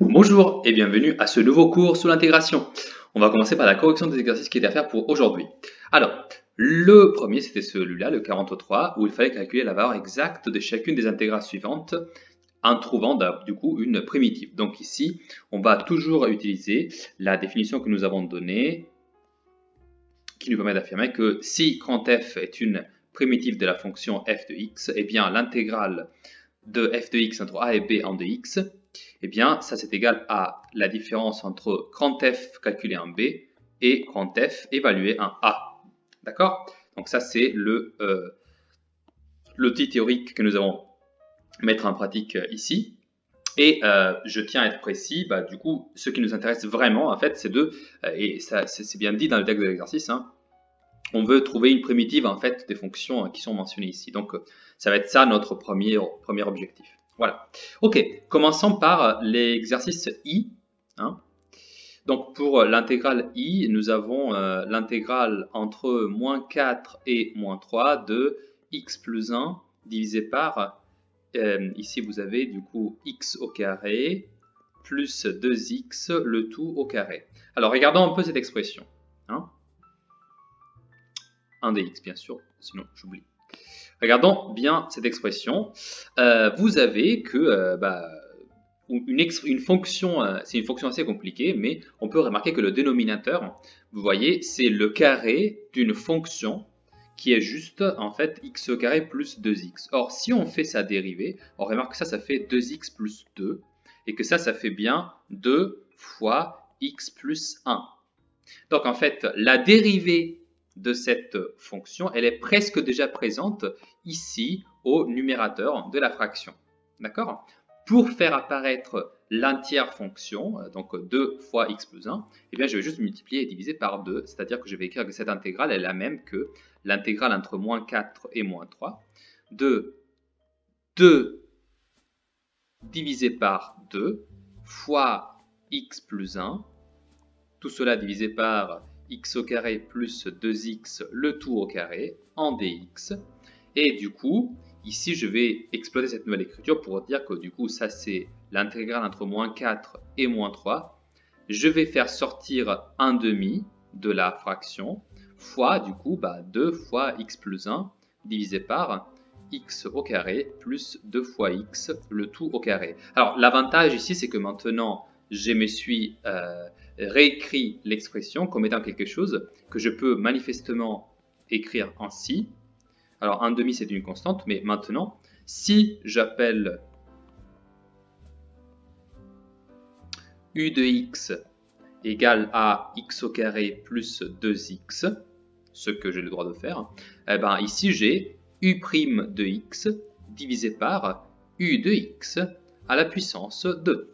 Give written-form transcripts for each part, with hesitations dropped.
Bonjour et bienvenue à ce nouveau cours sur l'intégration. On va commencer par la correction des exercices qui étaient à faire pour aujourd'hui. Alors, le premier c'était celui-là, le 43, où il fallait calculer la valeur exacte de chacune des intégrales suivantes en trouvant du coup une primitive. Donc ici, on va toujours utiliser la définition que nous avons donnée, qui nous permet d'affirmer que si grand f est une primitive de la fonction f de x, eh bien l'intégrale de f de x entre a et b en dx, eh bien ça c'est égal à la différence entre grand f calculé en b et grand f évalué en a. D'accord? Donc ça c'est l'outil théorique que nous allons mettre en pratique ici. Et je tiens à être précis, du coup, ce qui nous intéresse vraiment, en fait, c'est et ça c'est bien dit dans le texte de l'exercice, hein, on veut trouver une primitive, en fait, des fonctions qui sont mentionnées ici. Donc, ça va être ça notre premier objectif. Voilà. Ok, commençons par l'exercice I. Hein. Donc, pour l'intégrale I, nous avons l'intégrale entre moins 4 et moins 3 de x plus 1 divisé par... ici, vous avez du coup x au carré plus 2x, le tout au carré. Alors, regardons un peu cette expression. Hein. 1 dx, bien sûr, sinon j'oublie. Regardons bien cette expression. Vous avez que une fonction, c'est une fonction assez compliquée, mais on peut remarquer que le dénominateur, vous voyez, c'est le carré d'une fonction qui est juste, en fait, x au carré plus 2x. Or, si on fait sa dérivée, on remarque que ça fait 2x plus 2, et que ça fait bien 2 fois x plus 1. Donc, en fait, la dérivée de cette fonction, elle est presque déjà présente ici au numérateur de la fraction. D'accord? Pour faire apparaître l'entière fonction, donc 2 fois x plus 1, eh bien je vais juste multiplier et diviser par 2, c'est-à-dire que je vais écrire que cette intégrale est la même que l'intégrale entre moins 4 et moins 3 de 2 divisé par 2 fois x plus 1, tout cela divisé par x au carré plus 2x, le tout au carré, en dx. Et du coup, ici, je vais exploiter cette nouvelle écriture pour dire que du coup, ça c'est l'intégrale entre moins 4 et moins 3. Je vais faire sortir 1 demi de la fraction, fois du coup 2 fois x plus 1 divisé par x au carré plus 2 fois x, le tout au carré. Alors, l'avantage ici, c'est que maintenant, je me suis réécrit l'expression comme étant quelque chose que je peux manifestement écrire ainsi. Alors, 1 demi, c'est une constante, mais maintenant, si j'appelle u de x égale à x au carré plus 2x, ce que j'ai le droit de faire, eh ben, ici, j'ai u' de x divisé par u de x à la puissance 2.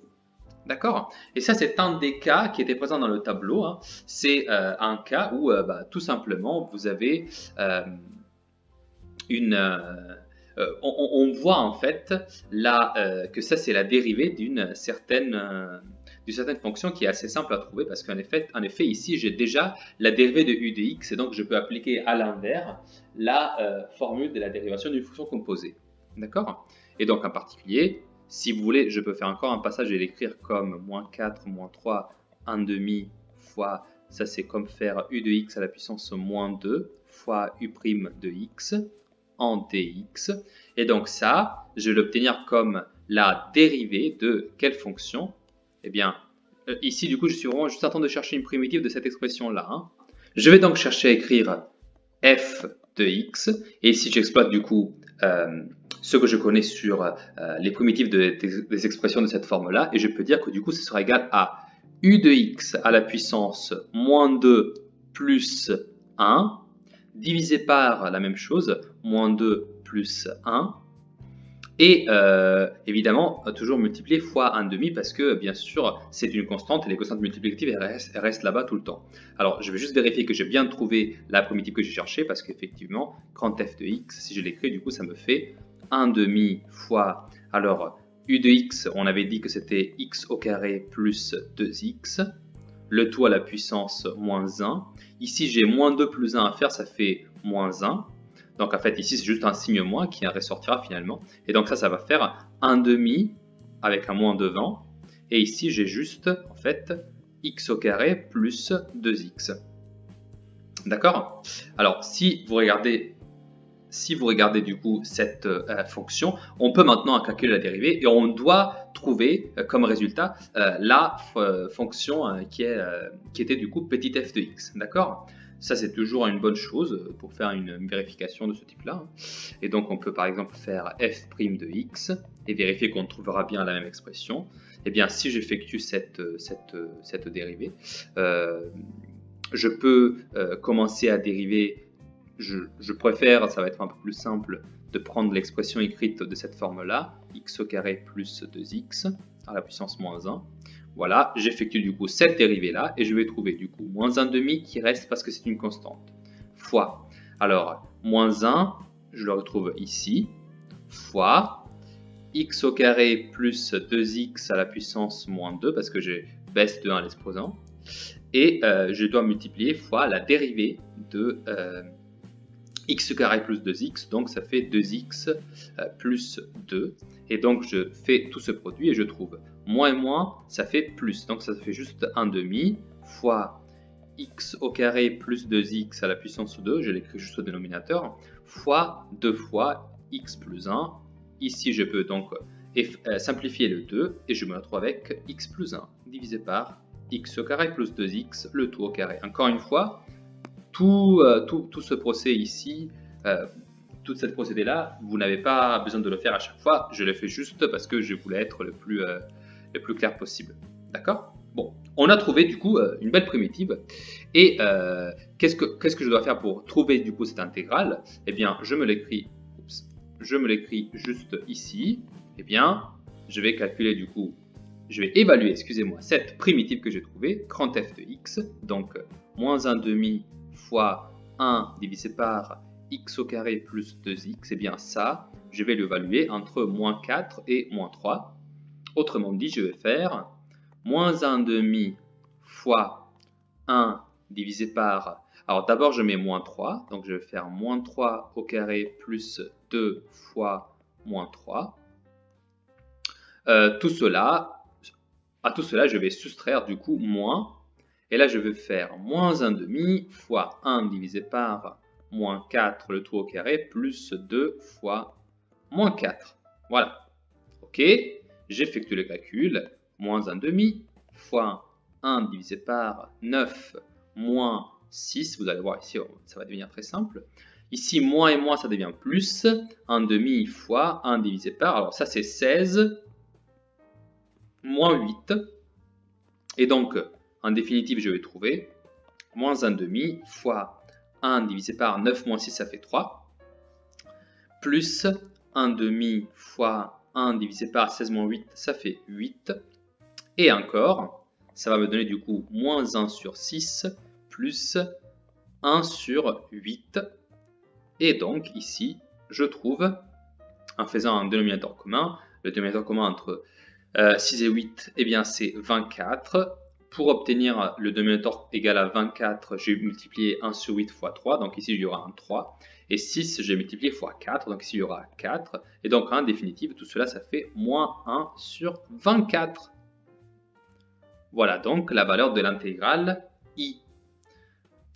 D'accord? Et ça, c'est un des cas qui était présent dans le tableau. Hein. C'est un cas où, tout simplement, vous avez on voit en fait là que ça, c'est la dérivée d'une certaine fonction qui est assez simple à trouver parce qu'en effet, ici, j'ai déjà la dérivée de u de x et donc je peux appliquer à l'envers la formule de la dérivation d'une fonction composée. D'accord? Et donc, en particulier, si vous voulez, je peux faire encore un passage et l'écrire comme moins 4, moins 3, 1 demi fois, ça c'est comme faire u de x à la puissance moins 2 fois u' de x en dx. Et donc ça, je vais l'obtenir comme la dérivée de quelle fonction? Eh bien, ici du coup, je suis vraiment juste en train de chercher une primitive de cette expression-là. Hein. Je vais donc chercher à écrire f de x, et ici j'exploite du coup ce que je connais sur les primitives des expressions de cette forme-là, et je peux dire que du coup, ce sera égal à u de x à la puissance moins 2 plus 1, divisé par la même chose, moins 2 plus 1, et évidemment, toujours multiplié fois 1 demi, parce que bien sûr, c'est une constante, et les constantes multiplicatives, elles restent là-bas tout le temps. Alors, je vais juste vérifier que j'ai bien trouvé la primitive que j'ai cherchée, parce qu'effectivement, grand f de x, si je l'écris, du coup, ça me fait 1 demi fois, alors, u de x, on avait dit que c'était x au carré plus 2x, le tout à la puissance moins 1. Ici, j'ai moins 2 plus 1 à faire, ça fait moins 1. Donc en fait, ici, c'est juste un signe moins qui ressortira finalement. Et donc ça va faire 1 demi avec un moins devant. Et ici, j'ai juste, en fait, x au carré plus 2x. D'accord? Alors, si vous regardez du coup cette fonction, on peut maintenant calculer la dérivée et on doit trouver comme résultat la fonction qui était du coup petit f de x. D'accord? Ça, c'est toujours une bonne chose pour faire une vérification de ce type-là. Et donc, on peut par exemple faire f' de x et vérifier qu'on trouvera bien la même expression. Eh bien, si j'effectue cette dérivée, je peux commencer à dériver. Je préfère, ça va être un peu plus simple, de prendre l'expression écrite de cette forme-là, x au carré plus 2x à la puissance moins 1. Voilà, j'effectue du coup cette dérivée-là et je vais trouver du coup moins 1 demi qui reste parce que c'est une constante, fois. Alors, moins 1, je le retrouve ici, fois x au carré plus 2x à la puissance moins 2 parce que j'ai baisse de 1 à l'exposant. Et je dois multiplier fois la dérivée de x carré plus 2x, donc ça fait 2x plus 2. Et donc je fais tout ce produit et je trouve moins et moins, ça fait plus. Donc ça fait juste 1 demi fois x au carré plus 2x à la puissance 2, je l'écris juste au dénominateur, fois 2 fois x plus 1. Ici je peux donc simplifier le 2 et je me retrouve avec x plus 1 divisé par x au carré plus 2x, le tout au carré. Encore une fois, tout ce procès ici, toute cette procédé-là, vous n'avez pas besoin de le faire à chaque fois. Je l'ai fait juste parce que je voulais être le plus clair possible. D'accord? Bon, on a trouvé du coup une belle primitive. Et qu'est-ce que je dois faire pour trouver du coup cette intégrale? Eh bien, je me l'écris juste ici. Eh bien, je vais calculer du coup, je vais évaluer, excusez-moi, cette primitive que j'ai trouvée, grand f de x, donc moins 1 demi fois 1 divisé par x au carré plus 2x, et bien ça, je vais l'évaluer entre moins 4 et moins 3. Autrement dit, je vais faire moins 1 demi fois 1 divisé par... Alors d'abord, je mets moins 3, donc je vais faire moins 3 au carré plus 2 fois moins 3. À tout cela, je vais soustraire du coup moins. Et là, je vais faire moins 1 demi fois 1 divisé par moins 4, le tout au carré, plus 2 fois moins 4. Voilà. OK. J'effectue le calcul. Moins 1 demi fois 1 divisé par 9 moins 6. Vous allez voir ici, ça va devenir très simple. Ici, moins et moins, ça devient plus. 1 demi fois 1 divisé par... Alors ça, c'est 16 moins 8. Et donc... En définitive, je vais trouver moins 1 demi fois 1 divisé par 9 moins 6, ça fait 3. Plus 1 demi fois 1 divisé par 16 moins 8, ça fait 8. Et encore, ça va me donner du coup moins 1 sur 6 plus 1 sur 8. Et donc ici, je trouve, en faisant un dénominateur commun, le dénominateur commun entre 6 et 8, eh bien c'est 24. Pour obtenir le dénominateur égal à 24, j'ai multiplié 1 sur 8 fois 3, donc ici il y aura un 3. Et 6, j'ai multiplié fois 4, donc ici il y aura 4. Et donc en définitive, tout cela, ça fait moins 1 sur 24. Voilà donc la valeur de l'intégrale i.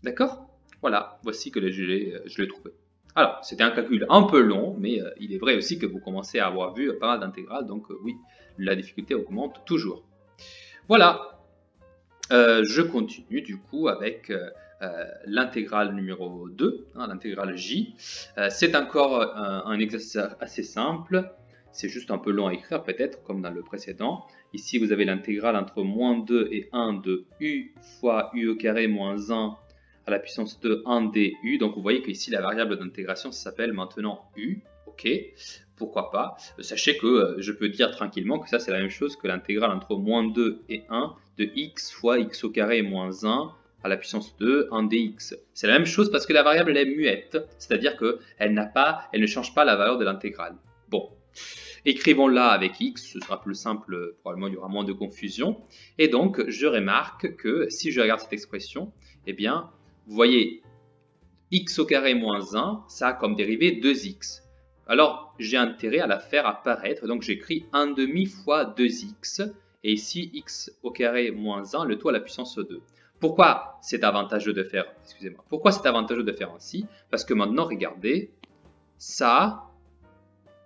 D'accord? Voilà, voici que je l'ai trouvé. Alors, c'était un calcul un peu long, mais il est vrai aussi que vous commencez à avoir vu pas mal d'intégrales, donc oui, la difficulté augmente toujours. Voilà. Je continue du coup avec l'intégrale numéro 2, hein, l'intégrale j. C'est encore un exercice assez simple, c'est juste un peu long à écrire peut-être comme dans le précédent. Ici vous avez l'intégrale entre moins 2 et 1 de u fois u au carré moins 1 à la puissance de 1 du. Donc vous voyez qu'ici la variable d'intégration s'appelle maintenant u. Ok, pourquoi pas. Sachez que je peux dire tranquillement que ça c'est la même chose que l'intégrale entre moins 2 et 1 de x fois x au carré moins 1 à la puissance 2, 1 dx. C'est la même chose parce que la variable elle est muette, c'est-à-dire qu'elle ne change pas la valeur de l'intégrale. Bon, écrivons-la avec x, ce sera plus simple, probablement il y aura moins de confusion. Et donc je remarque que si je regarde cette expression, eh bien, vous voyez, x au carré moins 1, ça a comme dérivée 2x. Alors, j'ai intérêt à la faire apparaître, donc j'écris 1 demi fois 2x, et ici x au carré moins 1, le tout à la puissance 2. Pourquoi c'est avantageux de faire, excusez-moi, pourquoi c'est avantageux de faire ainsi? Parce que maintenant, regardez, ça,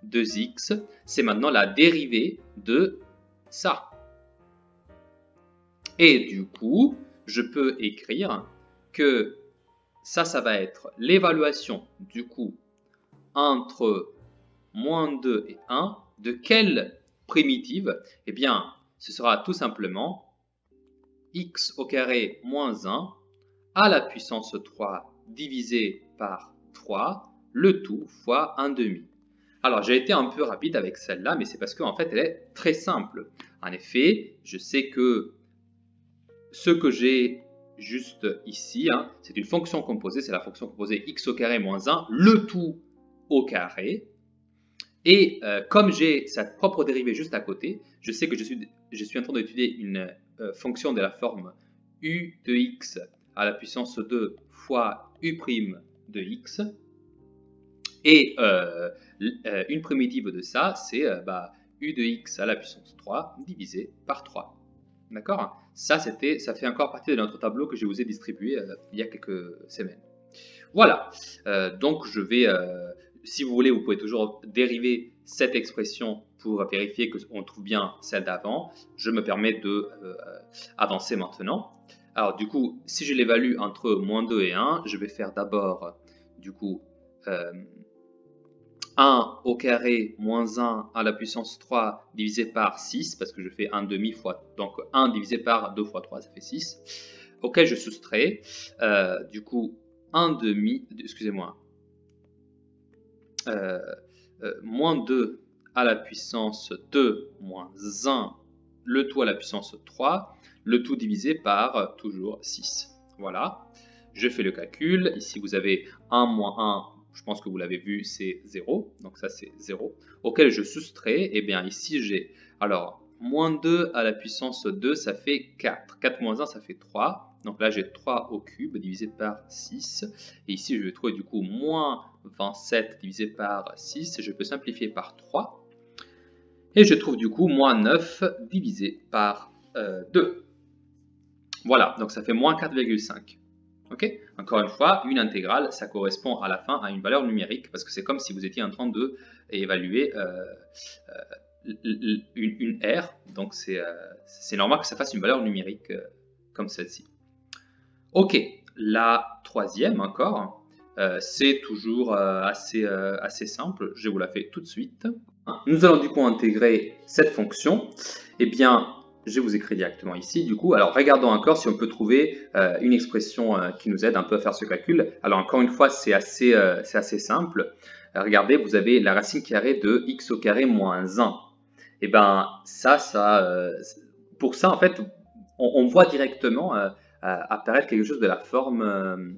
2x, c'est maintenant la dérivée de ça. Et du coup, je peux écrire que ça va être l'évaluation du coup entre moins 2 et 1 de quelle primitive? Eh bien, ce sera tout simplement x au carré moins 1 à la puissance 3 divisé par 3, le tout fois 1 demi. Alors, j'ai été un peu rapide avec celle-là, mais c'est parce qu'en fait, elle est très simple. En effet, je sais que ce que j'ai juste ici, hein, c'est une fonction composée, c'est la fonction composée x au carré moins 1, le tout au carré. Et comme j'ai sa propre dérivée juste à côté, je sais que je suis en train d'étudier une fonction de la forme u de x à la puissance 2 fois u' de x. Et une primitive de ça, c'est u de x à la puissance 3 divisé par 3. D'accord? Ça fait encore partie de notre tableau que je vous ai distribué il y a quelques semaines. Voilà. Donc, si vous voulez, vous pouvez toujours dériver cette expression pour vérifier qu'on trouve bien celle d'avant. Je me permets de avancer maintenant. Alors, du coup, si je l'évalue entre moins 2 et 1, je vais faire d'abord, du coup, 1 au carré moins 1 à la puissance 3 divisé par 6, parce que je fais 1 demi fois, donc 1 divisé par 2 fois 3, ça fait 6, auquel je soustrais, du coup, 1 demi, excusez-moi, moins 2 à la puissance 2 moins 1, le tout à la puissance 3, le tout divisé par toujours 6. Voilà, je fais le calcul. Ici, vous avez 1 moins 1, je pense que vous l'avez vu, c'est 0. Donc ça, c'est 0. Auquel je soustrais, et bien ici, j'ai, alors, moins 2 à la puissance 2, ça fait 4. 4 moins 1, ça fait 3. Donc là, j'ai 3 au cube divisé par 6. Et ici, je vais trouver du coup moins 27 divisé par 6. Je peux simplifier par 3. Et je trouve du coup moins 9 divisé par 2. Voilà, donc ça fait moins 4,5. Ok? Encore une fois, une intégrale, ça correspond à la fin à une valeur numérique, parce que c'est comme si vous étiez en train d'évaluer une R. Donc c'est normal que ça fasse une valeur numérique comme celle-ci. Ok, la troisième encore, c'est toujours assez simple. Je vous la fais tout de suite. Nous allons du coup intégrer cette fonction. Eh bien, je vous écris directement ici. Du coup, alors regardons encore si on peut trouver une expression qui nous aide un peu à faire ce calcul. Alors encore une fois, c'est assez simple. Regardez, vous avez la racine carrée de x au carré moins 1. Et bien, pour ça, en fait, on voit directement apparaître quelque chose de la forme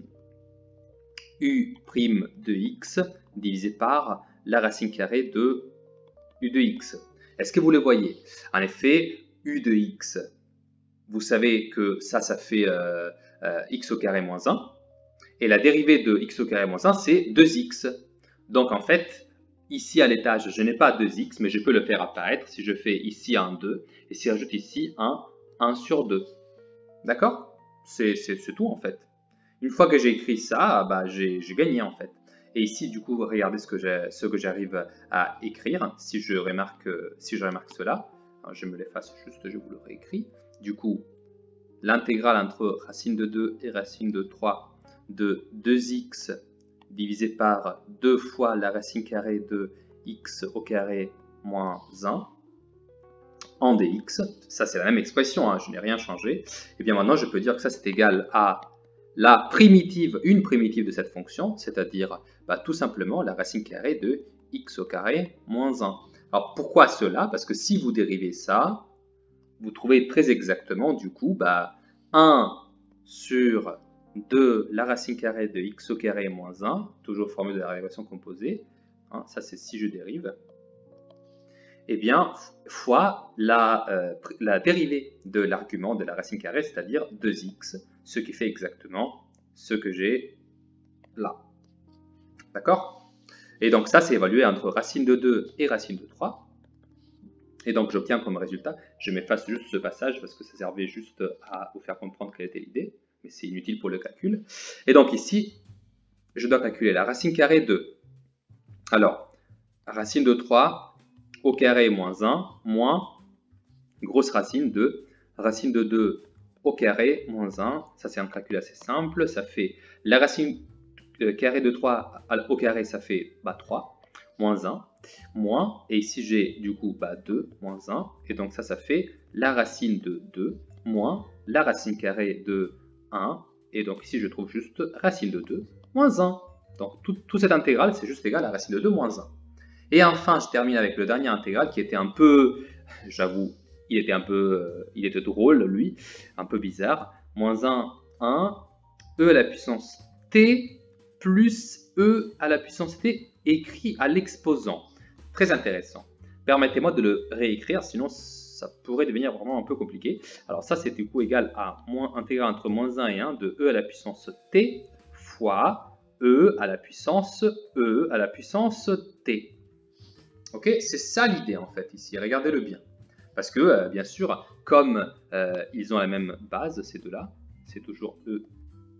u' de x divisé par la racine carrée de u de x. Est-ce que vous le voyez? En effet, u de x, vous savez que ça fait x au carré moins 1. Et la dérivée de x au carré moins 1, c'est 2x. Donc en fait, ici à l'étage, je n'ai pas 2x, mais je peux le faire apparaître si je fais ici un 2, et si je rajoute ici un 1 sur 2. D'accord? C'est tout en fait. Une fois que j'ai écrit ça, j'ai gagné en fait. Et ici, du coup, regardez ce que j'arrive à écrire. Si je remarque cela, alors je me l'efface juste, je vous le réécris. Du coup, l'intégrale entre racine de 2 et racine de 3 de 2x divisé par 2 fois la racine carrée de x au carré moins 1 en dx. Ça, c'est la même expression, hein, je n'ai rien changé. Et bien maintenant, je peux dire que ça, c'est égal à une primitive de cette fonction, c'est-à-dire tout simplement la racine carrée de x au carré moins 1. Alors pourquoi cela? Parce que si vous dérivez ça, vous trouvez très exactement du coup 1 sur 2 la racine carrée de x au carré moins 1, toujours formule de la dérivation composée, hein, ça c'est si je dérive, et bien fois la dérivée de l'argument de la racine carrée, c'est-à-dire 2x, ce qui fait exactement ce que j'ai là. D'accord? Et donc ça, c'est évalué entre racine de 2 et racine de 3. Et donc j'obtiens comme résultat, je m'efface juste ce passage parce que ça servait juste à vous faire comprendre quelle était l'idée, mais c'est inutile pour le calcul. Et donc ici, je dois calculer la racine carrée de, alors, racine de 3 au carré moins 1, moins grosse racine de racine de 2 au carré moins 1, ça c'est un calcul assez simple, ça fait la racine carré de 3 au carré, ça fait 3, moins 1, moins, et ici j'ai du coup 2, moins 1, et donc ça fait la racine de 2, moins la racine carrée de 1, et donc ici je trouve juste racine de 2, moins 1. Donc tout cette intégrale, c'est juste égal à racine de 2, moins 1. Et enfin, je termine avec le dernier intégral qui était un peu, j'avoue, il était drôle, lui, un peu bizarre. Moins 1, 1, e à la puissance t plus e à la puissance t écrit à l'exposant. Très intéressant. Permettez-moi de le réécrire, sinon ça pourrait devenir vraiment un peu compliqué. Alors ça, c'est du coup égal à intégral entre moins 1 et 1 de e à la puissance t fois e à la puissance t. Ok, c'est ça l'idée en fait ici, regardez-le bien. Parce que, bien sûr, comme ils ont la même base, ces deux-là, c'est toujours E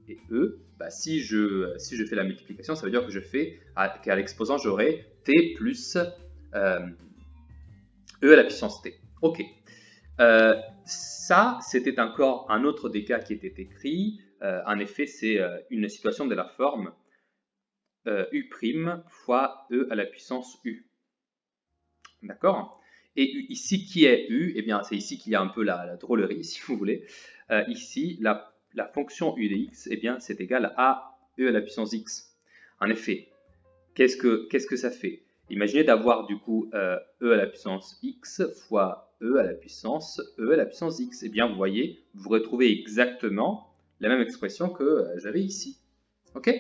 et E, si je fais la multiplication, ça veut dire que qu'à l'exposant, j'aurai T plus E à la puissance T. Ok. Ça, c'était encore un autre des cas qui était écrit. En effet, c'est une situation de la forme U' fois E à la puissance U. D'accord? Et ici, qui est U? Eh bien, c'est ici qu'il y a un peu la drôlerie, si vous voulez. Ici, la fonction U de x, eh bien, c'est égal à E à la puissance x. En effet, qu'est-ce que ça fait? Imaginez d'avoir du coup E à la puissance x fois E à la puissance x. Eh bien, vous voyez, vous retrouvez exactement la même expression que j'avais ici. Ok?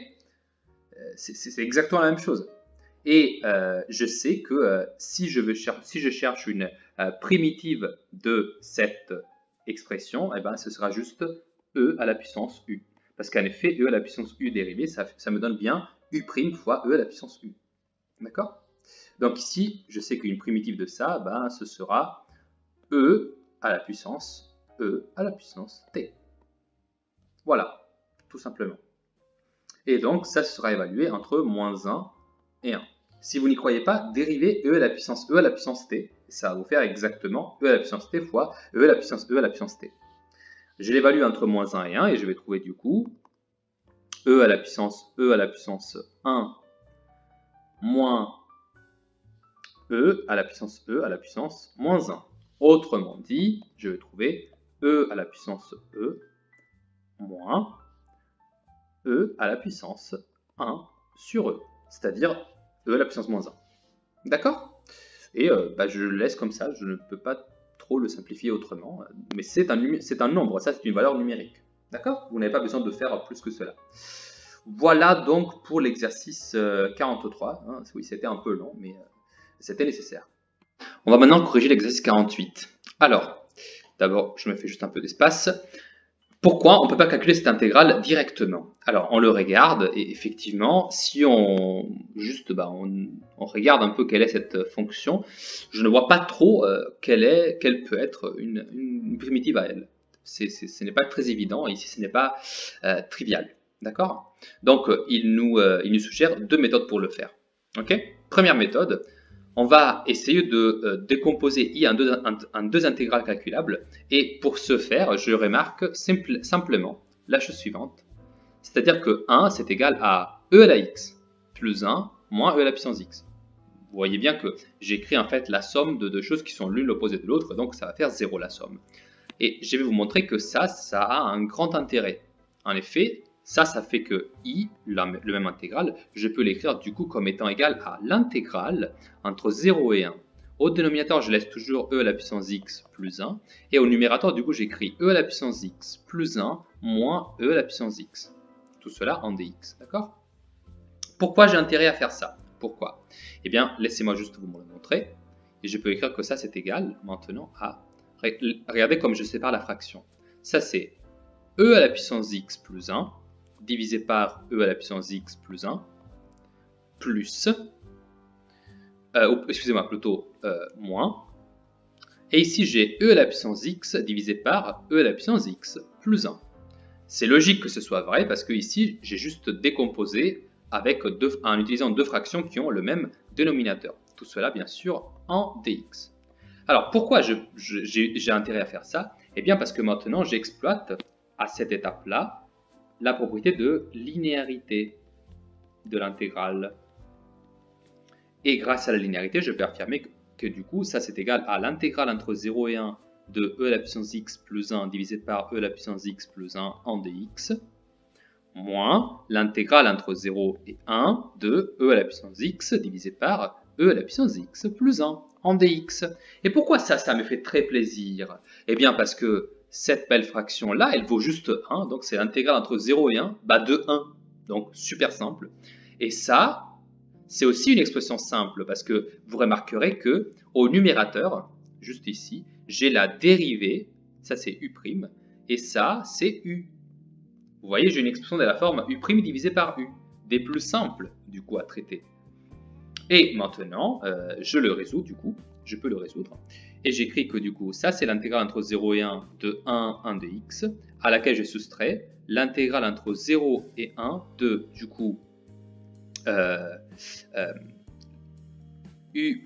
C'est exactement la même chose. Et je sais que si je cherche une primitive de cette expression, eh ben, ce sera juste e à la puissance u. Parce qu'en effet, e à la puissance u dérivée, ça me donne bien u' fois e à la puissance u. D'accord? Donc ici, je sais qu'une primitive de ça, ben, ce sera e à la puissance t. Voilà, tout simplement. Et donc, ça sera évalué entre moins 1 et 1. Si vous n'y croyez pas, dérivez e à la puissance t. Ça va vous faire exactement e à la puissance t fois e à la puissance t. Je l'évalue entre moins 1 et 1 et je vais trouver du coup e à la puissance 1 moins e à la puissance moins 1. Autrement dit, je vais trouver e à la puissance e moins e à la puissance 1 sur e, c'est-à-dire e à la puissance moins 1. D'accord? Et je le laisse comme ça, je ne peux pas trop le simplifier autrement, mais c'est un nombre, ça c'est une valeur numérique. D'accord? Vous n'avez pas besoin de faire plus que cela. Voilà donc pour l'exercice 43. Hein. Oui, c'était un peu long, mais c'était nécessaire. On va maintenant corriger l'exercice 48. Alors, d'abord, je me fais juste un peu d'espace. Pourquoi on ne peut pas calculer cette intégrale directement? Alors, on le regarde, et effectivement, si on regarde un peu quelle est cette fonction, je ne vois pas trop quelle peut être une primitive à elle. Ce n'est pas très évident, ici ce n'est pas trivial. D'accord? Donc, il nous suggère deux méthodes pour le faire. Ok? Première méthode, on va essayer de décomposer i en deux intégrales calculables. Et pour ce faire, je remarque simplement la chose suivante. C'est-à-dire que 1, c'est égal à e à la x plus 1 moins e à la puissance x. Vous voyez bien que j'écris en fait la somme de deux choses qui sont l'une l'opposé de l'autre, donc ça va faire 0 la somme. Et je vais vous montrer que ça a un grand intérêt. En effet, ça fait que i, le même intégral, je peux l'écrire du coup comme étant égal à l'intégrale entre 0 et 1. Au dénominateur, je laisse toujours e à la puissance x plus 1. Et au numérateur, du coup, j'écris e à la puissance x plus 1 moins e à la puissance x. Tout cela en dx, d'accord? Pourquoi j'ai intérêt à faire ça? Pourquoi? Eh bien, laissez-moi juste vous le montrer. Et je peux écrire que ça, c'est égal maintenant à... Regardez comme je sépare la fraction. Ça, c'est e à la puissance x plus 1 divisé par e à la puissance x plus 1 plus, excusez-moi, plutôt moins Et ici, j'ai e à la puissance x divisé par e à la puissance x plus 1. C'est logique que ce soit vrai parce que ici, j'ai juste décomposé en utilisant deux fractions qui ont le même dénominateur. Tout cela, bien sûr, en dx. Alors, pourquoi j'ai intérêt à faire ça? Eh bien, parce que maintenant, j'exploite à cette étape-là la propriété de linéarité de l'intégrale. Et grâce à la linéarité, je peux affirmer que du coup, ça c'est égal à l'intégrale entre 0 et 1 de e à la puissance x plus 1 divisé par e à la puissance x plus 1 en dx, moins l'intégrale entre 0 et 1 de e à la puissance x divisé par e à la puissance x plus 1 en dx. Et pourquoi ça me fait très plaisir? Eh bien parce que cette belle fraction-là, elle vaut juste 1, donc c'est l'intégrale entre 0 et 1 de 1. Donc super simple. Et ça, c'est aussi une expression simple parce que vous remarquerez que au numérateur, juste ici, j'ai la dérivée, ça c'est u', et ça c'est u. Vous voyez, j'ai une expression de la forme u' divisé par u, des plus simples du coup à traiter. Et maintenant, je le résous du coup, je peux le résoudre. Et j'écris que du coup, ça c'est l'intégrale entre 0 et 1 de 1 de x, à laquelle je soustrais l'intégrale entre 0 et 1 de, du coup, u'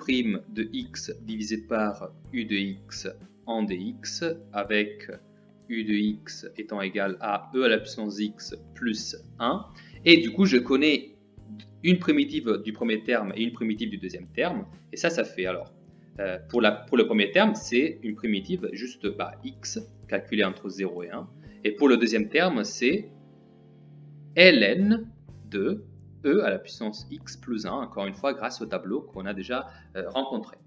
de x divisé par u de x en dx, avec u de x étant égal à e à la puissance x plus 1. Et du coup, je connais une primitive du premier terme et une primitive du deuxième terme. Et ça fait alors, pour le premier terme, c'est une primitive juste x, calculée entre 0 et 1. Et pour le deuxième terme, c'est ln de e à la puissance x plus 1, encore une fois, grâce au tableau qu'on a déjà rencontré.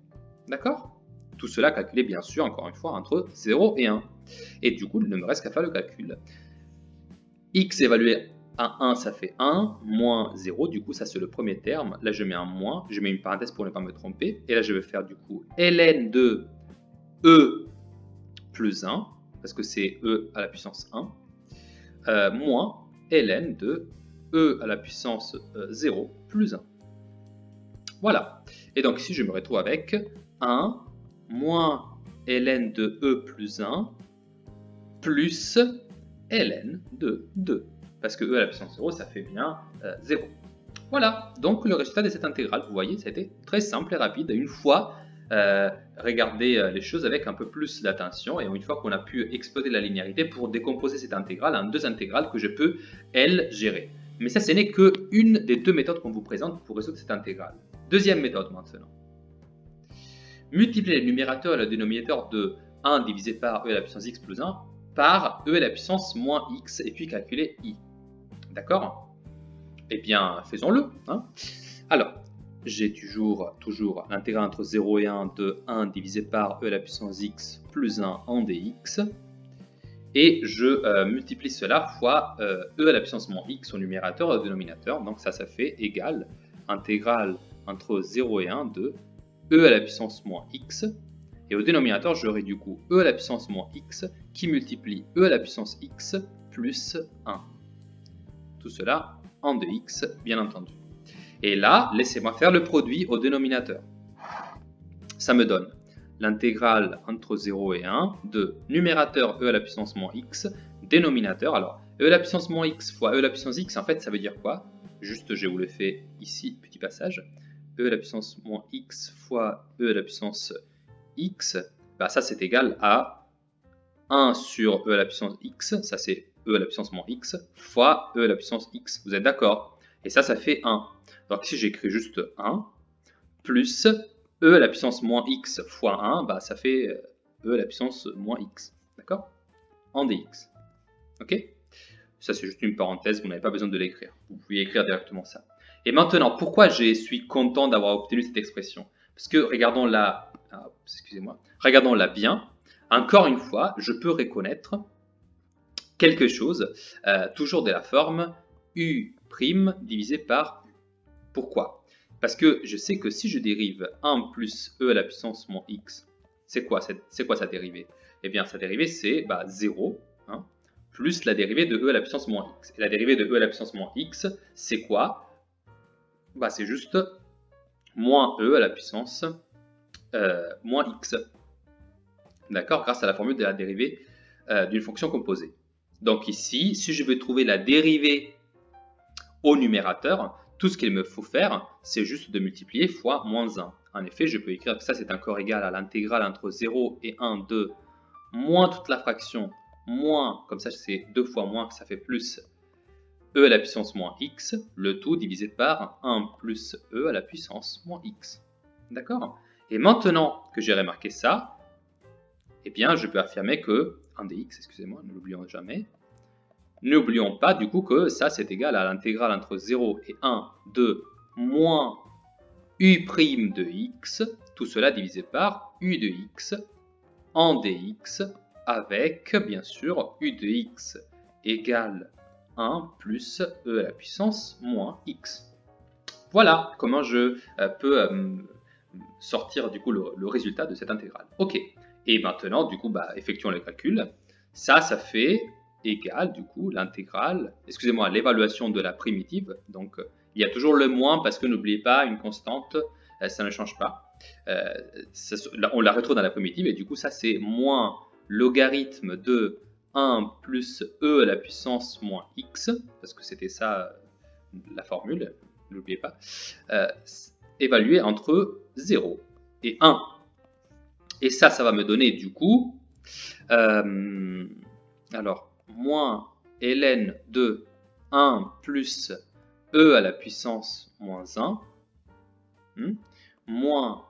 D'accord? Tout cela calculé, bien sûr, encore une fois, entre 0 et 1. Et du coup, il ne me reste qu'à faire le calcul. X évalué à 1, ça fait 1, moins 0, du coup, ça c'est le premier terme. Là, je mets un moins, je mets une parenthèse pour ne pas me tromper. Et là, je vais faire du coup ln de e plus 1, parce que c'est e à la puissance 1, moins ln de e à la puissance 0 plus 1. Voilà. Et donc ici, je me retrouve avec 1 moins ln de e plus 1 plus ln de 2. Parce que e à la puissance 0, ça fait bien 0. Voilà. Donc le résultat de cette intégrale, vous voyez, c'était très simple et rapide. Une fois, regardez les choses avec un peu plus d'attention. Et une fois qu'on a pu exploiter la linéarité pour décomposer cette intégrale en deux intégrales que je peux, elles, gérer. Mais ça, ce n'est qu'une des deux méthodes qu'on vous présente pour résoudre cette intégrale. Deuxième méthode maintenant. Multiplier le numérateur et le dénominateur de 1 divisé par e à la puissance x plus 1 par e à la puissance moins x et puis calculer i. D'accord? Eh bien, faisons-le. Hein. Alors, j'ai toujours l'intégrale entre 0 et 1 de 1 divisé par e à la puissance x plus 1 en dx. Et je multiplie cela fois e à la puissance moins x au numérateur et au dénominateur. Donc ça fait égal intégrale entre 0 et 1 de e à la puissance moins x. Et au dénominateur, j'aurai du coup e à la puissance moins x qui multiplie e à la puissance x plus 1. Tout cela en 2x, bien entendu. Et là, laissez-moi faire le produit au dénominateur. Ça me donne l'intégrale entre 0 et 1 de numérateur e à la puissance moins x, dénominateur, alors e à la puissance moins x fois e à la puissance x, en fait ça veut dire quoi? Juste je vous le fais ici, petit passage, e à la puissance moins x fois e à la puissance x, ça c'est égal à 1 sur e à la puissance x, ça c'est e à la puissance moins x, fois e à la puissance x, vous êtes d'accord? Et ça fait 1. Donc ici j'écris juste 1, plus e à la puissance moins x fois 1, ça fait e à la puissance moins x, d'accord? En dx. Ok? Ça c'est juste une parenthèse, vous n'avez pas besoin de l'écrire. Vous pouvez écrire directement ça. Et maintenant, pourquoi je suis content d'avoir obtenu cette expression? Parce que regardons-la, regardons-la bien. Encore une fois, je peux reconnaître quelque chose, toujours de la forme u' divisé par u. Pourquoi? Parce que je sais que si je dérive 1 plus e à la puissance moins x, c'est quoi sa dérivée? Eh bien, sa dérivée, c'est 0, hein, plus la dérivée de e à la puissance moins x. Et la dérivée de e à la puissance moins x, c'est quoi? C'est juste moins e à la puissance moins x. d'accord, grâce à la formule de la dérivée d'une fonction composée. Donc ici, si je veux trouver la dérivée au numérateur, tout ce qu'il me faut faire, c'est juste de multiplier fois moins 1. En effet, je peux écrire que ça, c'est encore égal à l'intégrale entre 0 et 1 de moins toute la fraction, moins, comme ça c'est 2 fois moins, que ça fait plus e à la puissance moins x, le tout divisé par 1 plus e à la puissance moins x. D'accord? Et maintenant que j'ai remarqué ça, eh bien, je peux affirmer que 1 dx, excusez-moi, ne l'oublions jamais. N'oublions pas du coup que ça c'est égal à l'intégrale entre 0 et 1 de moins u' de x, tout cela divisé par u de x en dx avec bien sûr u de x égale 1 plus e à la puissance moins x. Voilà comment je peux sortir du coup le résultat de cette intégrale. Ok, et maintenant du coup effectuons le calcul. Ça fait égal du coup l'intégrale, excusez-moi, l'évaluation de la primitive. Donc il y a toujours le moins parce que n'oubliez pas une constante, ça ne change pas. On la retrouve dans la primitive et du coup ça c'est moins logarithme de 1 plus e à la puissance moins x, parce que c'était ça la formule, n'oubliez pas, évalué entre 0 et 1. Et ça va me donner du coup, alors, moins ln de 1 plus e à la puissance moins 1, moins,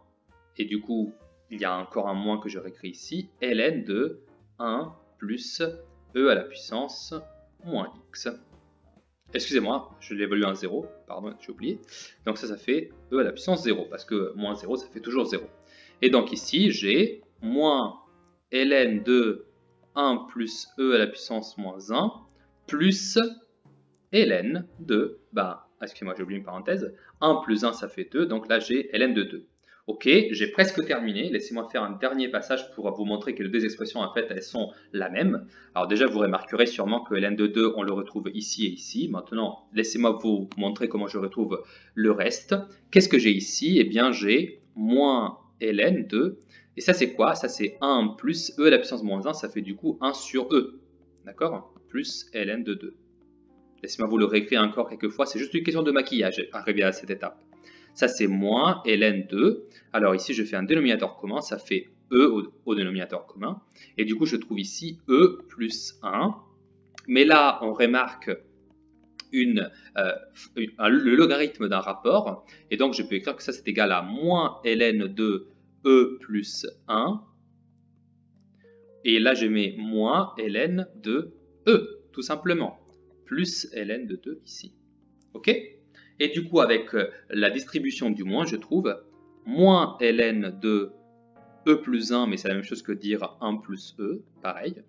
et du coup, il y a encore un moins que je réécris ici, ln de 1 plus e à la puissance moins x. Excusez-moi, je l'évalue à 0, pardon, j'ai oublié. Donc ça fait e à la puissance 0, parce que moins 0, ça fait toujours 0. Et donc ici, j'ai moins ln de 1 plus e à la puissance moins 1, plus ln de, excusez-moi, j'ai oublié une parenthèse, 1 plus 1, ça fait 2, donc là j'ai ln de 2. Ok, j'ai presque terminé. Laissez-moi faire un dernier passage pour vous montrer que les deux expressions, en fait, elles sont la même. Alors déjà, vous remarquerez sûrement que ln de 2, on le retrouve ici et ici. Maintenant, laissez-moi vous montrer comment je retrouve le reste. Qu'est-ce que j'ai ici? Eh bien, j'ai moins ln de, et ça c'est quoi? Ça c'est 1 plus e à la puissance moins 1, ça fait du coup 1 sur e. D'accord? Plus ln de 2. Laissez-moi vous le réécrire encore quelques fois. C'est juste une question de maquillage, arrivé à cette étape. Ça, c'est moins ln2. Alors ici, je fais un dénominateur commun. Ça fait e au dénominateur commun. Et du coup, je trouve ici e plus 1. Mais là, on remarque le logarithme d'un rapport. Et donc, je peux écrire que ça, c'est égal à moins ln de e plus 1. Et là, je mets moins ln de e, tout simplement. Plus ln de 2 ici. OK? Et du coup, avec la distribution du moins, je trouve moins ln de e plus 1, mais c'est la même chose que dire 1 plus e, pareil,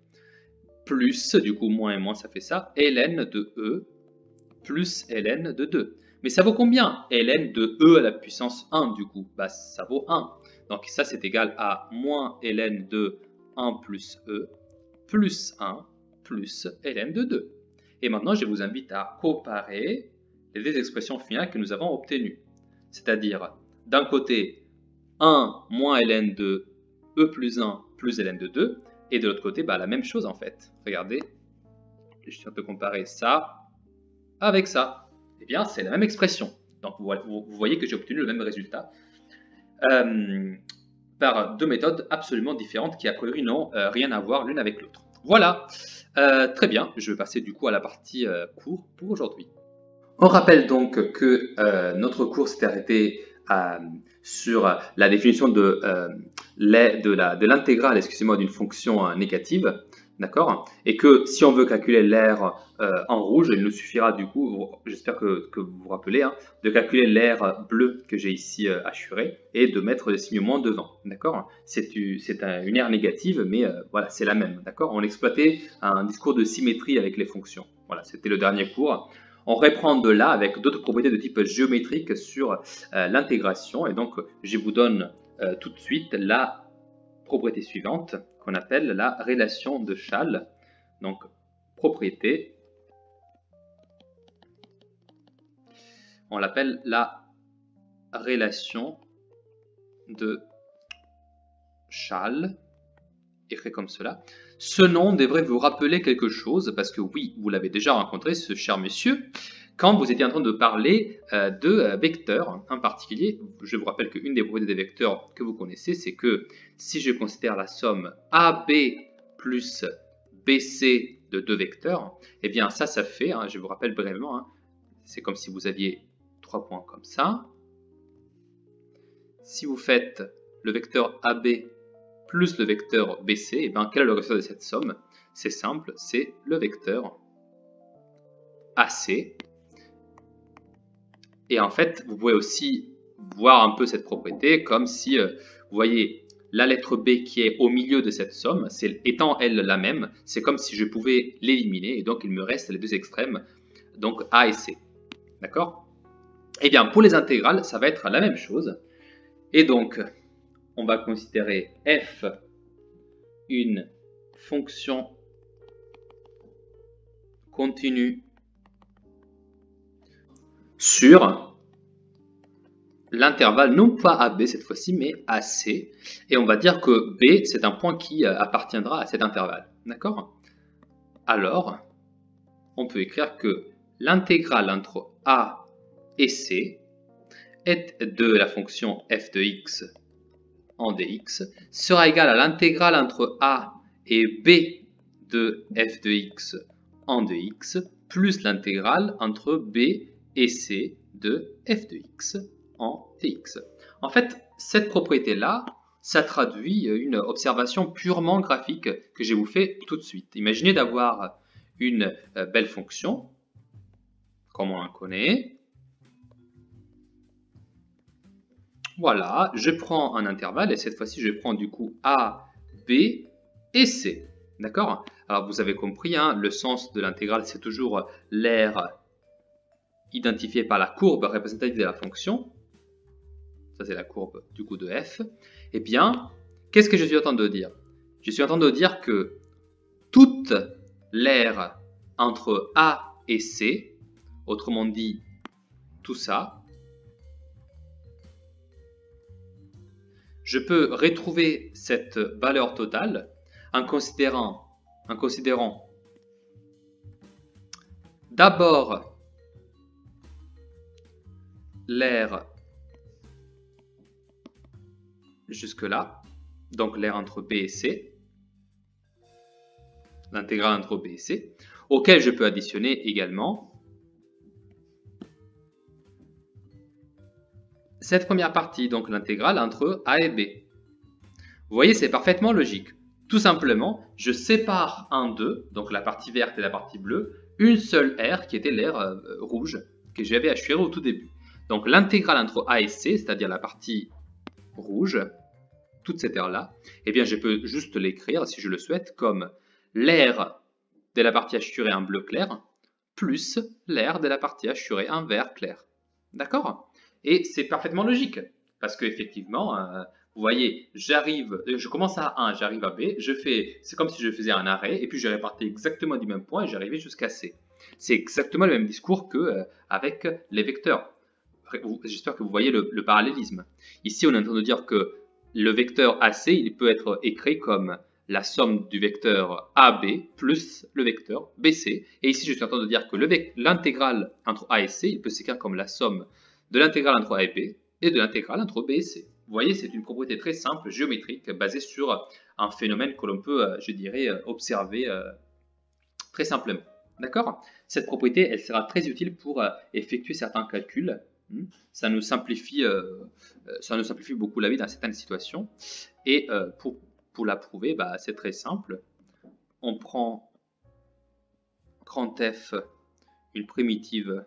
plus, du coup, moins et moins, ça fait ça, ln de e plus ln de 2. Mais ça vaut combien? Ln de e à la puissance 1, du coup, ça vaut 1. Donc ça, c'est égal à moins ln de 1 plus e plus 1 plus ln de 2. Et maintenant, je vous invite à comparer les deux expressions finales que nous avons obtenues. C'est-à-dire, d'un côté, 1 moins ln de e plus 1 plus ln de 2, et de l'autre côté, la même chose en fait. Regardez, je viens de comparer ça avec ça. Eh bien, c'est la même expression. Donc, vous voyez que j'ai obtenu le même résultat par deux méthodes absolument différentes qui, a priori, n'ont rien à voir l'une avec l'autre. Voilà, très bien, je vais passer du coup à la partie cours pour aujourd'hui. On rappelle donc que notre cours s'est arrêté sur la définition de l'intégrale, excusez-moi, d'une fonction négative, d'accord? Et que si on veut calculer l'aire en rouge, il nous suffira du coup, j'espère que vous vous rappelez, de calculer l'aire bleue que j'ai ici assurée et de mettre le signe moins devant, d'accord? C'est une aire négative, mais voilà, c'est la même, d'accord? On exploitait un discours de symétrie avec les fonctions. Voilà, c'était le dernier cours. On reprend de là avec d'autres propriétés de type géométrique sur l'intégration. Et donc, je vous donne tout de suite la propriété suivante qu'on appelle la relation de Schall. Donc, propriété, on l'appelle la relation de Schall. écrit comme cela. Ce nom devrait vous rappeler quelque chose, parce que oui, vous l'avez déjà rencontré, ce cher monsieur, quand vous étiez en train de parler de vecteurs en particulier. Je vous rappelle qu'une des propriétés des vecteurs que vous connaissez, c'est que si je considère la somme AB plus BC de deux vecteurs, eh bien ça fait, je vous rappelle brièvement, c'est comme si vous aviez 3 points comme ça. Si vous faites le vecteur AB plus le vecteur BC, eh bien, quelle est la valeur de cette somme? C'est simple, c'est le vecteur AC. Et en fait, vous pouvez aussi voir un peu cette propriété comme si, vous voyez, la lettre B qui est au milieu de cette somme, étant elle la même, c'est comme si je pouvais l'éliminer, et donc il me reste les deux extrêmes, donc A et C. D'accord? Eh bien, pour les intégrales, ça va être la même chose. Et donc, on va considérer f une fonction continue sur l'intervalle, non pas AB cette fois-ci, mais AC. Et on va dire que B, c'est un point qui appartiendra à cet intervalle. D'accord? Alors, on peut écrire que l'intégrale entre A et C est de la fonction f de x en dx sera égale à l'intégrale entre A et B de f de x en dx plus l'intégrale entre B et C de f de x en dx. En fait, cette propriété-là, ça traduit une observation purement graphique que je vous fais tout de suite. Imaginez d'avoir une belle fonction, comme on la connaît. Voilà, je prends un intervalle et cette fois-ci, je prends du coup A, B et C. D'accord? Alors, vous avez compris, le sens de l'intégrale, c'est toujours l'aire identifiée par la courbe représentative de la fonction. Ça, c'est la courbe du coup de f. Eh bien, qu'est-ce que je suis en train de dire? Je suis en train de dire que toute l'aire entre A et C, autrement dit, tout ça, je peux retrouver cette valeur totale en considérant d'abord l'aire jusque-là, donc l'aire entre B et C, l'intégrale entre B et C, auquel je peux additionner également cette première partie, donc l'intégrale entre A et B. Vous voyez, c'est parfaitement logique. Tout simplement, je sépare en deux, donc la partie verte et la partie bleue, une seule aire qui était l'aire rouge que j'avais assurée au tout début. Donc l'intégrale entre A et C, c'est-à-dire la partie rouge, toute cette aire-là, eh bien je peux juste l'écrire, si je le souhaite, comme l'aire de la partie assurée en bleu clair, plus l'aire de la partie assurée en vert clair. D'accord? Et c'est parfaitement logique, parce qu'effectivement, vous voyez, je commence à 1, j'arrive à B, c'est comme si je faisais un arrêt, et puis je répartis exactement du même point, et j'arrivais jusqu'à C. C'est exactement le même discours qu'avec les vecteurs. J'espère que vous voyez le parallélisme. Ici, on est en train de dire que le vecteur AC, il peut être écrit comme la somme du vecteur AB plus le vecteur BC. Et ici, je suis en train de dire que l'intégrale entre A et C, il peut s'écrire comme la somme de l'intégrale entre A et B et de l'intégrale entre B et C. Vous voyez, c'est une propriété très simple, géométrique, basée sur un phénomène que l'on peut, je dirais, observer très simplement. D'accord? Cette propriété, elle sera très utile pour effectuer certains calculs. Ça nous simplifie beaucoup la vie dans certaines situations. Et pour la prouver, c'est très simple. On prend grand F, une primitive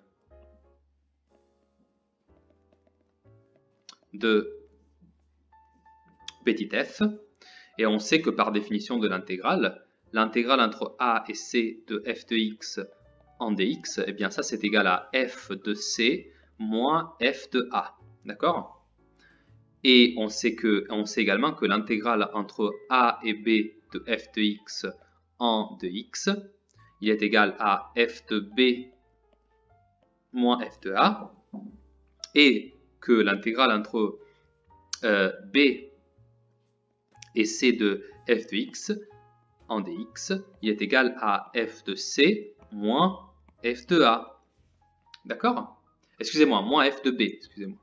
de petit f, et on sait que par définition de l'intégrale entre a et c de f de x en dx, et bien ça c'est égal à f de c moins f de a. D'accord? Et on sait également que l'intégrale entre a et b de f de x en dx, il est égal à f de b moins f de a, et que l'intégrale entre b et c de f de x en dx, il est égal à f de c moins f de a. D'accord? Excusez-moi, moins f de b, excusez-moi.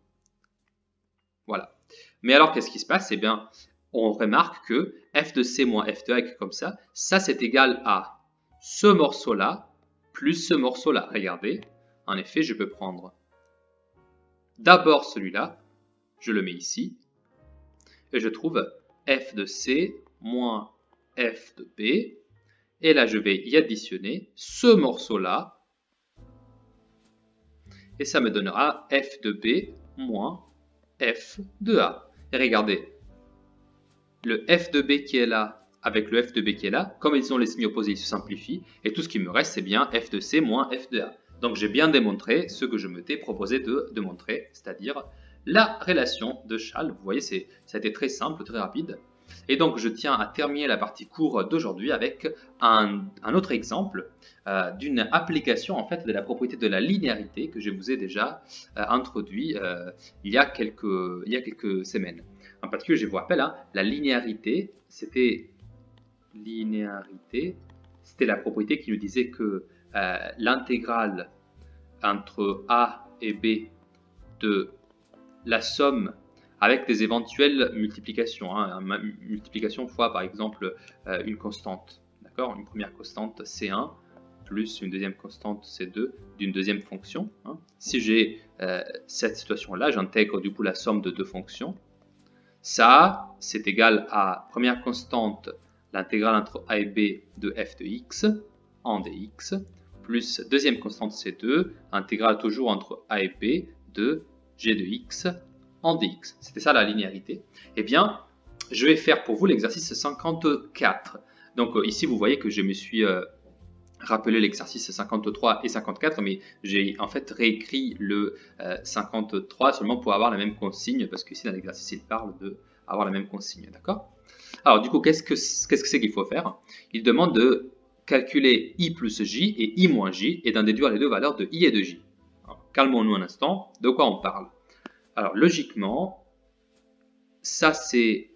Voilà. Mais alors, qu'est-ce qui se passe? Eh bien, on remarque que f de c moins f de a, comme ça c'est égal à ce morceau-là plus ce morceau-là. Regardez, en effet, je peux prendre d'abord celui-là, je le mets ici, et je trouve f de c moins f de b, et là je vais y additionner ce morceau-là, et ça me donnera f de b moins f de a. Et regardez, le f de b qui est là avec le f de b qui est là, comme ils ont les signes opposés, ils se simplifient, et tout ce qui me reste, c'est bien f de c moins f de a. Donc j'ai bien démontré ce que je m'étais proposé de montrer, c'est-à-dire la relation de Schall. Vous voyez, ça a été très simple, très rapide. Et donc je tiens à terminer la partie cours d'aujourd'hui avec un autre exemple d'une application en fait de la propriété de la linéarité que je vous ai déjà introduit il y a quelques semaines. En particulier, je vous rappelle, hein, la linéarité, c'était la propriété qui nous disait que l'intégrale entre a et b de la somme avec des éventuelles multiplications, hein, multiplication fois par exemple une constante, d'accord, une première constante C1 plus une deuxième constante C2 d'une deuxième fonction. Hein. Si j'ai cette situation-là, j'intègre du coup la somme de deux fonctions. Ça, c'est égal à première constante, l'intégrale entre a et b de f de x en dx, plus deuxième constante C2, intégrale toujours entre a et b de g de x en dx. C'était ça la linéarité. Eh bien, je vais faire pour vous l'exercice 54. Donc ici, vous voyez que je me suis rappelé l'exercice 53 et 54, mais j'ai en fait réécrit le 53 seulement pour avoir la même consigne, parce que ici dans l'exercice, il parle d'avoir la même consigne, d'accord? Alors du coup, qu'est-ce que c'est qu'il faut faire? Il demande de calculer i plus j et i moins j, et d'en déduire les deux valeurs de i et de j. Calmons-nous un instant, de quoi on parle? Alors logiquement, ça c'est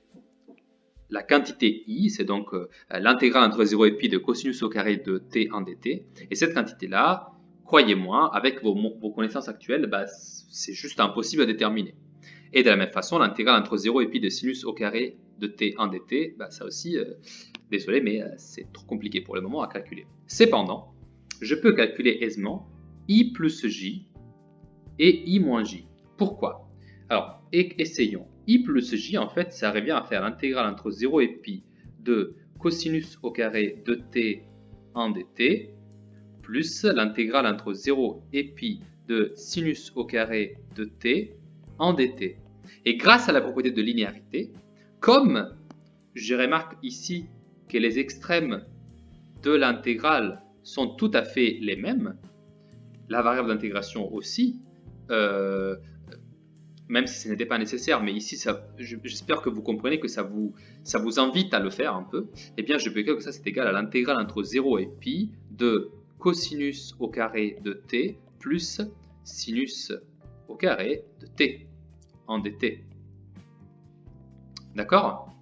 la quantité i, c'est donc l'intégrale entre 0 et pi de cosinus au carré de t en dt. Et cette quantité-là, croyez-moi, avec vos connaissances actuelles, bah, c'est juste impossible à déterminer. Et de la même façon, l'intégrale entre 0 et pi de sinus au carré de t en dt, bah, ça aussi, désolé, mais c'est trop compliqué pour le moment à calculer. Cependant, je peux calculer aisément i plus j et i moins j. Pourquoi? Alors, essayons. I plus j, en fait, ça revient à faire l'intégrale entre 0 et pi de cosinus au carré de t en dt, plus l'intégrale entre 0 et pi de sinus au carré de t en dt. Et grâce à la propriété de linéarité, comme je remarque ici que les extrêmes de l'intégrale sont tout à fait les mêmes, la variable d'intégration aussi, même si ce n'était pas nécessaire, mais ici, j'espère que vous comprenez que ça vous invite à le faire un peu, eh bien, je peux écrire que ça, c'est égal à l'intégrale entre 0 et pi de cosinus au carré de t plus sinus au carré de t en dt. D'accord?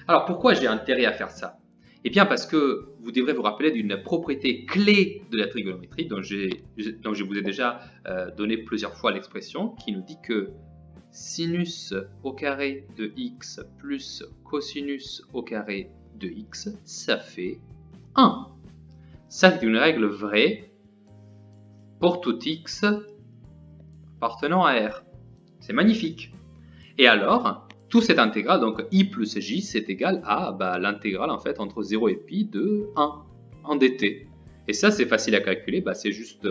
Alors, pourquoi j'ai intérêt à faire ça? Eh bien, parce que vous devrez vous rappeler d'une propriété clé de la trigonométrie dont je vous ai déjà donné plusieurs fois l'expression, qui nous dit que sinus au carré de x plus cosinus au carré de x, ça fait 1. Ça, c'est une règle vraie pour tout x appartenant à R. C'est magnifique. Et alors, tout cette intégrale, donc i plus j, c'est égal à l'intégrale en fait entre 0 et pi de 1 en dt. Et ça, c'est facile à calculer, c'est juste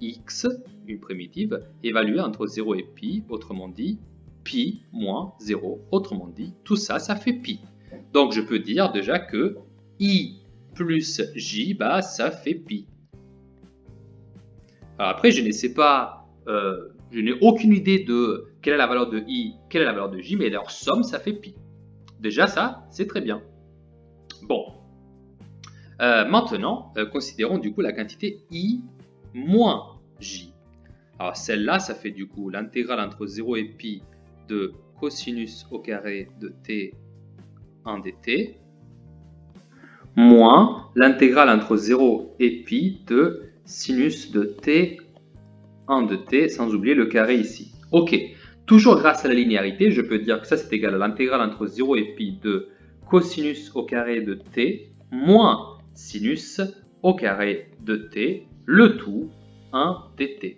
x, une primitive, évaluée entre 0 et pi, autrement dit, pi moins 0, autrement dit, tout ça, ça fait pi. Donc, je peux dire déjà que i plus j, ça fait pi. Alors après, je ne sais pas, je n'ai aucune idée de quelle est la valeur de i, quelle est la valeur de j, mais leur somme, ça fait pi. Déjà, ça, c'est très bien. Bon. Maintenant, considérons du coup la quantité i moins j. Alors celle-là, ça fait du coup l'intégrale entre 0 et pi de cosinus au carré de t en dt, moins l'intégrale entre 0 et pi de sinus de t 1 de t, sans oublier le carré ici. Ok, toujours grâce à la linéarité, je peux dire que ça c'est égal à l'intégrale entre 0 et pi de cosinus au carré de t moins sinus au carré de t, le tout 1 dt.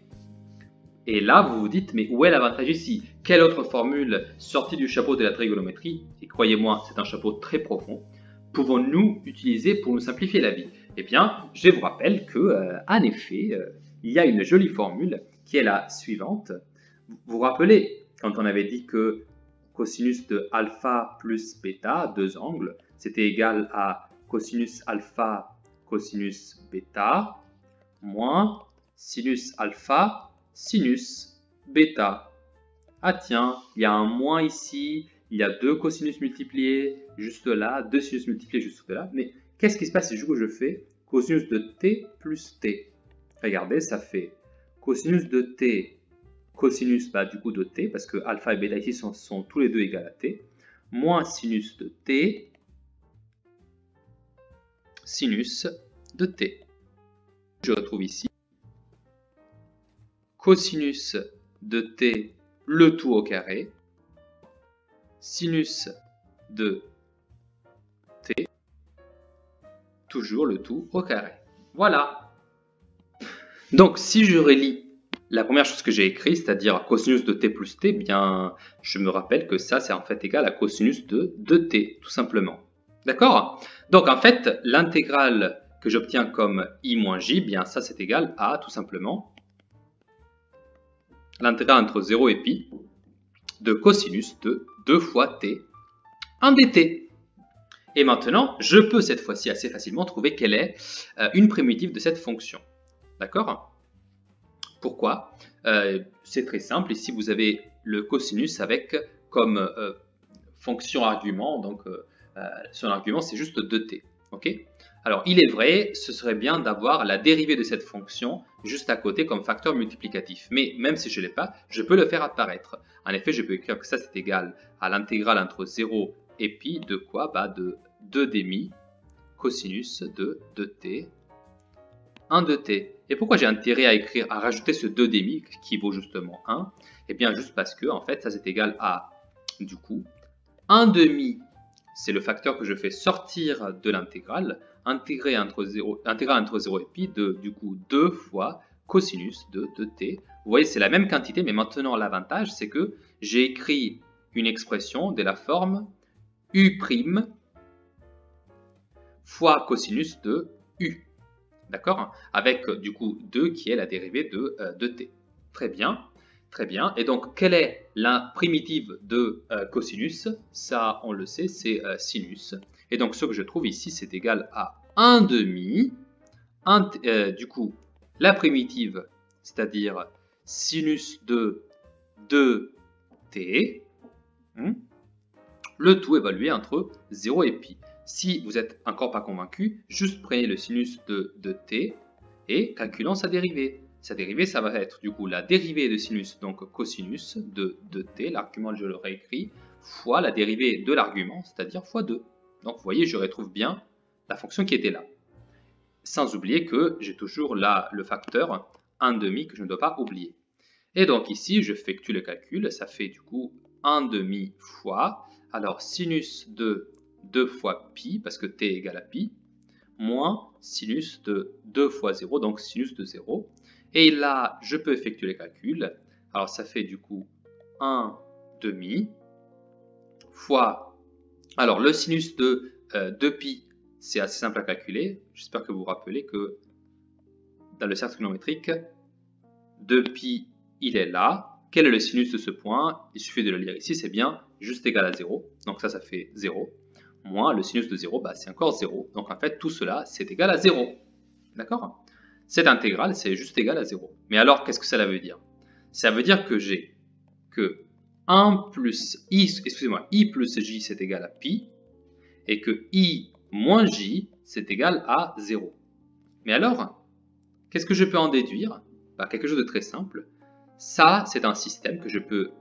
Et là, vous vous dites, mais où est l'avantage ici? Quelle autre formule sortie du chapeau de la trigonométrie, et croyez-moi, c'est un chapeau très profond, pouvons-nous utiliser pour nous simplifier la vie? Eh bien, je vous rappelle que, en effet, il y a une jolie formule qui est la suivante. Vous vous rappelez, quand on avait dit que cosinus de alpha plus bêta, deux angles, c'était égal à cosinus alpha cosinus bêta moins sinus alpha sinus bêta. Ah tiens, il y a un moins ici, il y a deux cosinus multipliés juste là, deux sinus multipliés juste là. Mais qu'est-ce qui se passe si je fais cosinus de t plus t? Regardez, ça fait cosinus de t, cosinus du coup de t, parce que alpha et bêta ici sont tous les deux égaux à t, moins sinus de t, sinus de t. Je retrouve ici cosinus de t, le tout au carré, sinus de t, toujours le tout au carré. Voilà. Donc, si je relis la première chose que j'ai écrite, c'est-à-dire cosinus de t plus t, bien, je me rappelle que ça, c'est en fait égal à cosinus de 2t, tout simplement. D'accord? Donc, en fait, l'intégrale que j'obtiens comme i moins j, bien, ça, c'est égal à, tout simplement, l'intégrale entre 0 et pi de cosinus de 2 fois t, 1 dt. Et maintenant, je peux cette fois-ci assez facilement trouver quelle est une primitive de cette fonction. D'accord? Pourquoi? C'est très simple. Ici, vous avez le cosinus avec comme fonction argument. Donc, son argument, c'est juste 2t. Ok? Alors, il est vrai, ce serait bien d'avoir la dérivée de cette fonction juste à côté comme facteur multiplicatif. Mais même si je ne l'ai pas, je peux le faire apparaître. En effet, je peux écrire que ça, c'est égal à l'intégrale entre 0 et pi de quoi? De 2 demi cosinus de 2t, 1 de t. Et pourquoi j'ai intérêt à rajouter ce 2 demi qui vaut justement 1? Eh bien, juste parce que, en fait, ça, c'est égal à, du coup, 1 demi, c'est le facteur que je fais sortir de l'intégrale, intégrale entre 0 et pi de, du coup, 2 fois cosinus de 2t. Vous voyez, c'est la même quantité, mais maintenant, l'avantage, c'est que j'ai écrit une expression de la forme u' fois cosinus de u. D'accord? Avec du coup 2 qui est la dérivée de t. Très bien. Très bien. Et donc, quelle est la primitive de cosinus? Ça, on le sait, c'est sinus. Et donc, ce que je trouve ici, c'est égal à 1 demi. Du coup, la primitive, c'est-à-dire sinus de 2t, le tout évalué entre 0 et pi. Si vous n'êtes encore pas convaincu, juste prenez le sinus de t et calculons sa dérivée. Sa dérivée, ça va être du coup la dérivée de sinus, donc cosinus de t, l'argument je l'aurais écrit, fois la dérivée de l'argument, c'est-à-dire fois 2. Donc vous voyez, je retrouve bien la fonction qui était là. Sans oublier que j'ai toujours là le facteur 1 demi que je ne dois pas oublier. Et donc ici, je effectue le calcul, ça fait du coup 1 demi fois, alors sinus de 2 fois pi, parce que t égale à pi, moins sinus de 2 fois 0, donc sinus de 0. Et là, je peux effectuer les calculs. Alors, ça fait du coup 1 demi fois... Alors, le sinus de 2pi, c'est assez simple à calculer. J'espère que vous vous rappelez que dans le cercle trigonométrique, 2pi, il est là. Quel est le sinus de ce point? Il suffit de le lire ici, c'est bien juste égal à 0. Donc ça fait 0. Moins le sinus de 0, c'est encore 0. Donc en fait, tout cela, c'est égal à 0. D'accord? Cette intégrale, c'est juste égal à 0. Mais alors, qu'est-ce que cela veut dire? Ça veut dire que j'ai que 1 plus i, excusez-moi, i plus j, c'est égal à pi, et que i moins j, c'est égal à 0. Mais alors, qu'est-ce que je peux en déduire? Quelque chose de très simple. Ça, c'est un système que je peux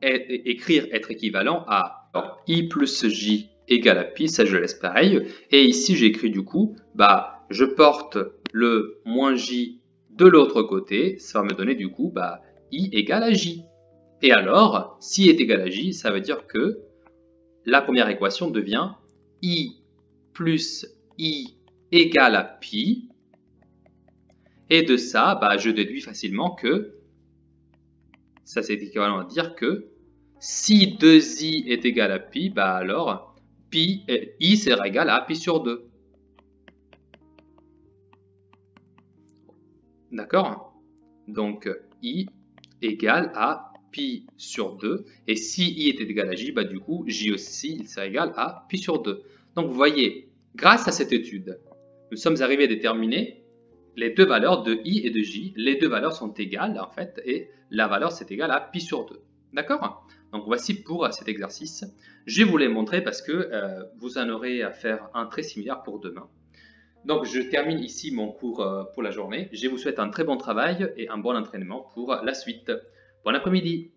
écrire être équivalent à i plus j égale à pi, ça je le laisse pareil. Et ici, j'écris du coup, bah, je porte le moins j de l'autre côté, ça va me donner du coup, bah, i égale à j. Et alors, si est égal à j, ça veut dire que la première équation devient i plus i égale à pi. Et de ça, bah, je déduis facilement que, ça c'est équivalent à dire que, si 2i est égal à pi, bah alors, i sera égal à pi sur 2. D'accord? Donc, i égale à pi sur 2. Et si i était égal à j, bah du coup, j aussi, il sera égal à pi sur 2. Donc, vous voyez, grâce à cette étude, nous sommes arrivés à déterminer les deux valeurs de i et de j. Les deux valeurs sont égales, en fait, et la valeur, c'est égal à pi sur 2. D'accord? Donc, voici pour cet exercice. Je vous l'ai montré parce que vous en aurez à faire un très similaire pour demain. Donc, je termine ici mon cours pour la journée. Je vous souhaite un très bon travail et un bon entraînement pour la suite. Bon après-midi!